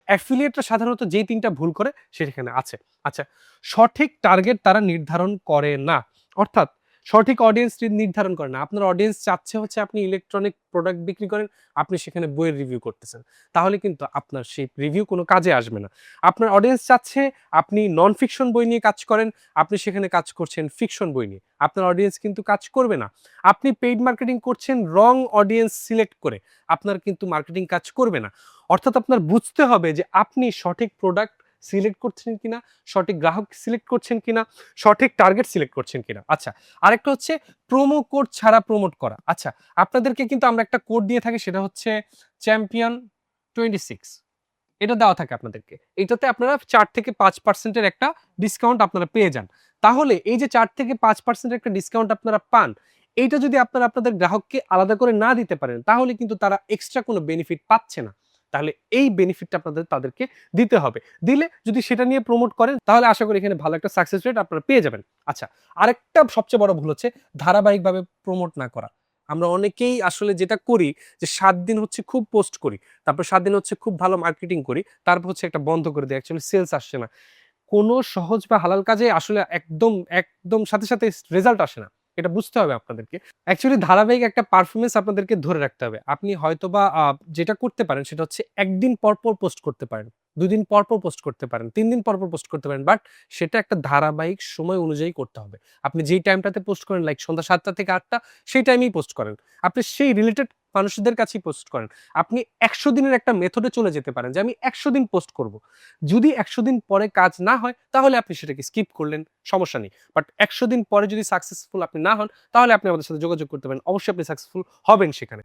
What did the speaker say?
অ্যাফিলিয়েটরা সাধারণত যেই ৩ টা ভুল করে সেখানে আছে। আচ্ছা, সঠিক টার্গেট তারা নির্ধারণ করে না। অর্থাৎ সঠিক অডিয়েন্স নির্ধারণ করে না। আপনার অডিয়েন্স চাচ্ছে হচ্ছে আপনি ইলেকট্রনিক প্রোডাক্ট বিক্রি করেন, আপনি সেখানে বইয়ের রিভিউ করতেছেন। তাহলে কিন্তু আপনার সেই রিভিউ কোনো কাজে আসবে না। আপনার অডিয়েন্স চাচ্ছে আপনি নন ফিকশন বই নিয়ে কাজ করেন, আপনি সেখানে কাজ করছেন ফিকশন বই নিয়ে। আপনার অডিয়েন্স কিন্তু কাজ করবে না। আপনি পেইড মার্কেটিং করছেন রং অডিয়েন্স সিলেক্ট করে, আপনার কিন্তু মার্কেটিং কাজ করবে না। অর্থাৎ আপনার বুঝতে হবে যে আপনি সঠিক প্রোডাক্ট সিলেক্ট করছেন কিনা, সঠিক গ্রাহক সিলেক্ট করছেন কিনা, সঠিক টার্গেট সিলেক্ট করছেন কিনা। আচ্ছা, আরেকটা হচ্ছে প্রোমো কোড ছাড়া প্রমোট করা। আচ্ছা, আপনাদেরকে কিন্তু আমরা একটা কোড দিয়ে থাকি, সেটা হচ্ছে চ্যাম্পিয়ন 26। এটা দেওয়া থাকে আপনাদেরকে। এটাতে আপনারা ৪ থেকে ৫% এর একটা ডিসকাউন্ট আপনারা পেয়ে যান। তাহলে এই যে ৪ থেকে ৫% এর একটা ডিসকাউন্ট আপনারা পান, এইটা যদি আপনারা আপনাদের গ্রাহককে আলাদা করে না দিতে পারেন, তাহলে কিন্তু তারা এক্সট্রা কোনো বেনিফিট পাচ্ছে না। তাহলে এই বেনিফিটটা তাদেরকে দিতে হবে। দিলে যদি সেটা নিয়ে প্রমোট করেন, তাহলে আশা করি এখানে ভালো একটা সাকসেস রেট আপনারা পেয়ে যাবেন। আচ্ছা, আরেকটা সবচেয়ে বড় ভুল হচ্ছে ধারাবাহিকভাবে প্রমোট না করা। আমরা অনেকেই আসলে যেটা করি যে ৭ দিন হচ্ছে খুব পোস্ট করি। তারপর ৭ দিন হচ্ছে খুব ভালো মার্কেটিং করি। তারপর হচ্ছে একটা বন্ধ করে দেই। অ্যাকচুয়ালি সেলস আসছে না। কোনো সহজ বা হালাল কাজে আসলে একদম সাথে রেজাল্ট আসে না। এটা বুঝতে হবে আপনাদেরকে। অ্যাকচুয়ালি ধারাবাহিক একটা পারফরম্যান্স আপনাদেরকে ধরে রাখতে হবে। আপনি হয়তোবা যেটা করতে পারেন সেটা হচ্ছে ১ দিন পর পোস্ট করতে পারেন। ২ দিন পর পোস্ট করতে পারেন। ৩ দিন পর পোস্ট করতে পারেন। বাট সেটা একটা ধারাবাহিক সময় অনুযায়ী করতে হবে। আপনি যেই টাইমটাতে পোস্ট করেন লাইক সন্ধ্যা ৭ঃ০০ থেকে ৮ঃ০০ সেই টাইমেই পোস্ট করেন। আপনি সেই রিলেটেড মানুষদের কাছেই পোস্ট করেন। আপনি ১০০ দিনের একটা মেথডে চলে যেতে পারেন যে আমি ১০০ দিন পোস্ট করব। যদি ১০০ দিন পরে কাজ না হয় তাহলে আপনি সেটাকে স্কিপ করলেন, সমস্যা নেই। বাট ১০০ দিন পরে যদি সাকসেসফুল আপনি না হন, তাহলে আপনি আমাদের সাথে যোগাযোগ করতে পারেন। অবশ্যই আপনি সাকসেসফুল হবেন সেখানে।